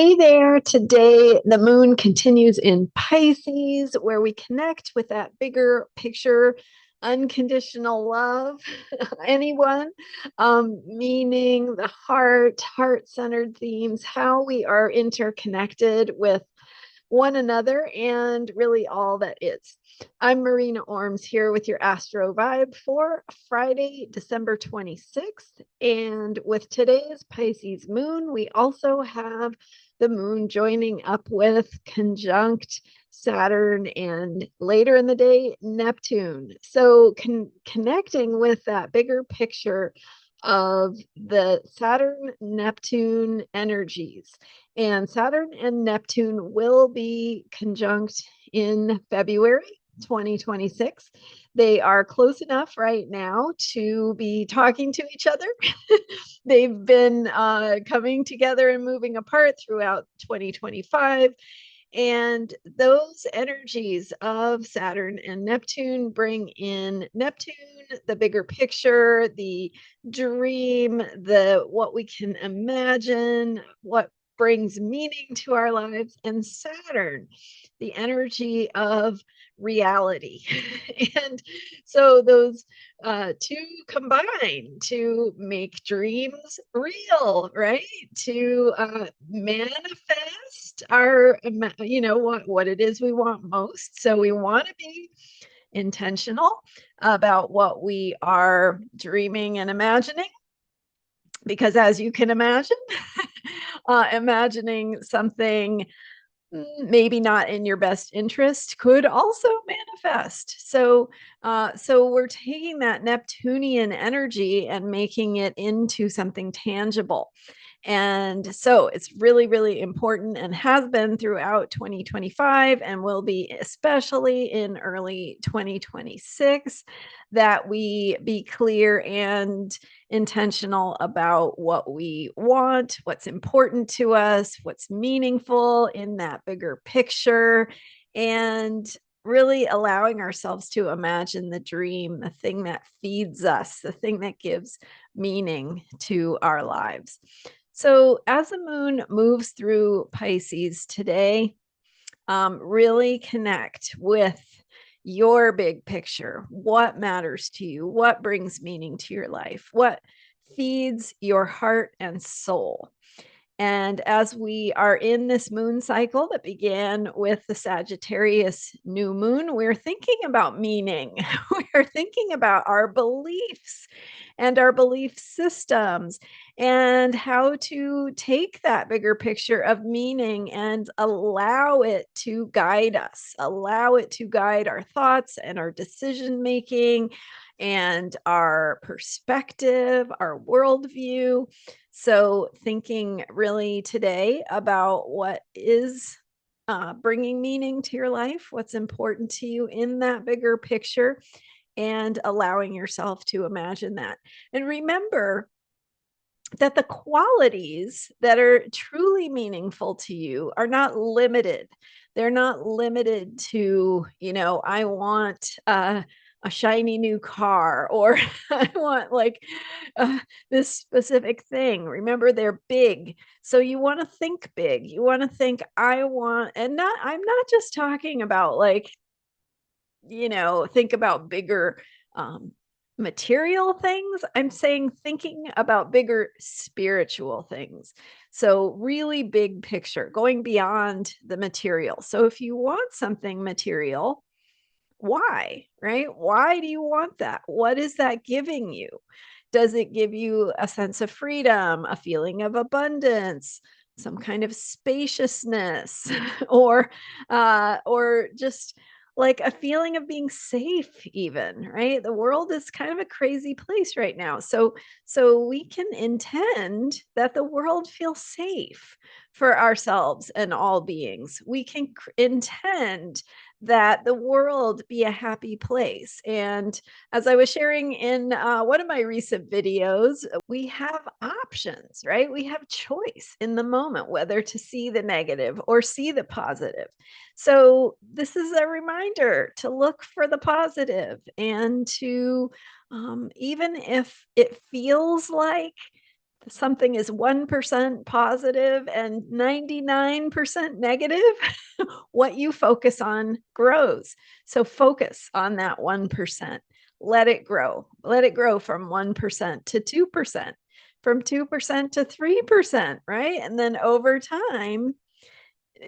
Hey there. Today, the moon continues in Pisces, where we connect with that bigger picture, unconditional love, anyone, meaning the heart-centered themes, how we are interconnected with one another and really all that is. I'm Marina Orms here with your Astro Vibe for Friday, December 26th. And with today's Pisces moon, we also have the moon joining up with conjunct Saturn and later in the day, Neptune. So connecting with that bigger picture of the Saturn Neptune energies. And Saturn and Neptune will be conjunct in February 2026. They are close enough right now to be talking to each other. They've been coming together and moving apart throughout 2025. And those energies of Saturn and Neptune bring in Neptune, the bigger picture, the dream, the what we can imagine, what brings meaning to our lives, and Saturn, the energy of reality. And so those two combine to make dreams real, right? To manifest our, what it is we want most. So we want to be intentional about what we are dreaming and imagining, because as you can imagine, imagining something maybe not in your best interest could also manifest. So we're taking that Neptunian energy and making it into something tangible. And so it's really, really important and has been throughout 2025 and will be especially in early 2026 that we be clear and intentional about what we want, what's important to us, what's meaningful in that bigger picture, and really allowing ourselves to imagine the dream, the thing that feeds us, the thing that gives meaning to our lives. So as the moon moves through Pisces today, really connect with your big picture. What matters to you? What brings meaning to your life? What feeds your heart and soul? And as we are in this moon cycle that began with the Sagittarius new moon, we're thinking about meaning. We're thinking about our beliefs and our belief systems and how to take that bigger picture of meaning and allow it to guide us, allow it to guide our thoughts and our decision making and our perspective, our worldview. So, thinking really today about what is bringing meaning to your life, what's important to you in that bigger picture, and allowing yourself to imagine that. And remember that the qualities that are truly meaningful to you are not limited. They're not limited to, I want a shiny new car, or I want like this specific thing. Remember, they're big. So you want to think big. You want to think, I'm not just talking about like, think about bigger material things. I'm saying thinking about bigger spiritual things. So, really big picture, going beyond the material. So, if you want something material, why, right? Why do you want that? What is that giving you? Does it give you a sense of freedom, a feeling of abundance, some kind of spaciousness, or just like a feeling of being safe even, right? The world is kind of a crazy place right now. So we can intend that the world feels safe for ourselves and all beings. We can intend that the world be a happy place. And as I was sharing in one of my recent videos, we have options, right? We have choice in the moment, whether to see the negative or see the positive. So, this is a reminder to look for the positive and to, even if it feels like something is 1% positive and 99% negative, what you focus on grows. So focus on that 1%. Let it grow. Let it grow from 1% to 2%, from 2% to 3%, right? And then over time,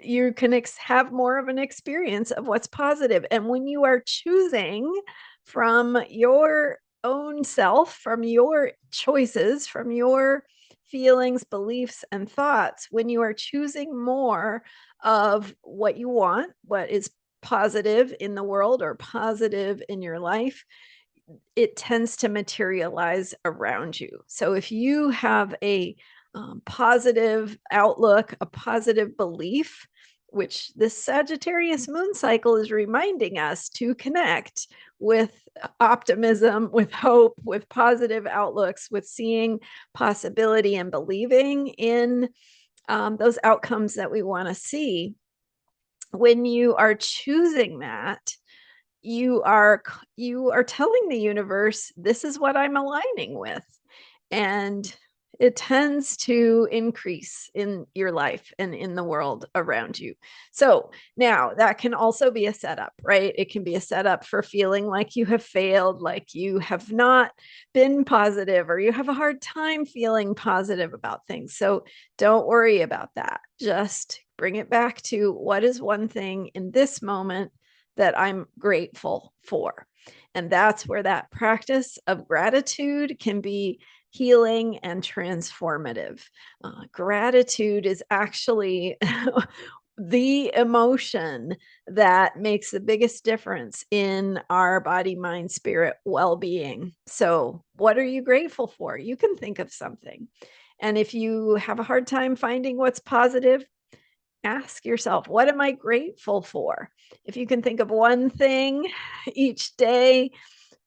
you can have more of an experience of what's positive. And when you are choosing from your own self, from your choices, from your feelings, beliefs, and thoughts, when you are choosing more of what you want, what is positive in the world or positive in your life, it tends to materialize around you. So if you have a positive outlook, a positive belief, which this Sagittarius moon cycle is reminding us to connect with optimism, with hope, with positive outlooks, with seeing possibility and believing in those outcomes that we want to see. When you are choosing that, you are telling the universe, this is what I'm aligning with, and it tends to increase in your life and in the world around you. So now that can also be a setup, right? It can be a setup for feeling like you have failed, like you have not been positive, or you have a hard time feeling positive about things. So don't worry about that. Just bring it back to, what is one thing in this moment that I'm grateful for? And that's where that practice of gratitude can be healing and transformative. Gratitude is actually the emotion that makes the biggest difference in our body, mind, spirit well-being. So, what are you grateful for? You can think of something. And if you have a hard time finding what's positive, ask yourself, what am I grateful for? If you can think of one thing each day,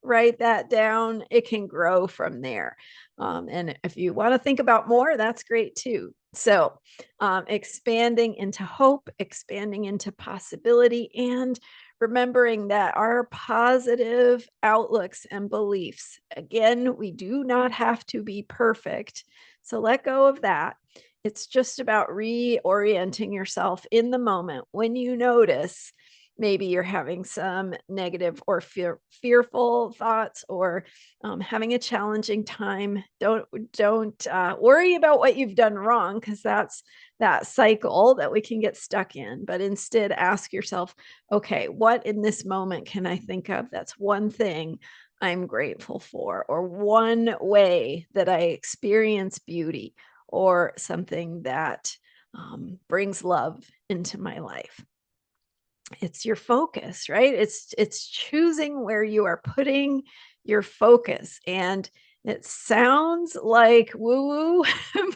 write that down. It can grow from there. And if you want to think about more, that's great too. So, expanding into hope, expanding into possibility, and remembering that our positive outlooks and beliefs, again, we do not have to be perfect. So, let go of that. It's just about reorienting yourself in the moment when you notice maybe you're having some negative or fearful thoughts, or having a challenging time. Don't worry about what you've done wrong, because that's that cycle that we can get stuck in. But instead, ask yourself, okay, what in this moment can I think of that's one thing I'm grateful for, or one way that I experience beauty, or something that brings love into my life. It's your focus, right? It's choosing where you are putting your focus. And it sounds like woo-woo,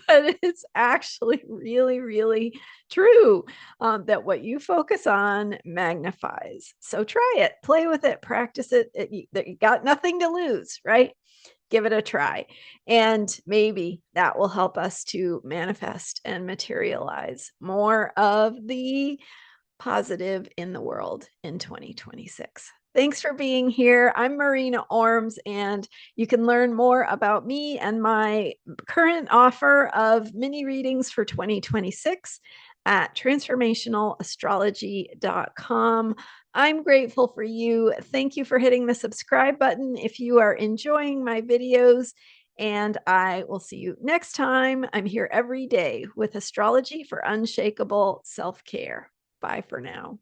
but it's actually really, really true, that what you focus on magnifies. So try it, play with it, practice it. You got nothing to lose, right? Give it a try. And maybe that will help us to manifest and materialize more of the positive in the world in 2026. Thanks for being here. I'm Marina Orms, and you can learn more about me and my current offer of mini readings for 2026 at transformationalastrology.com. I'm grateful for you. Thank you for hitting the subscribe button if you are enjoying my videos, and I will see you next time. I'm here every day with astrology for unshakable self-care. Bye for now.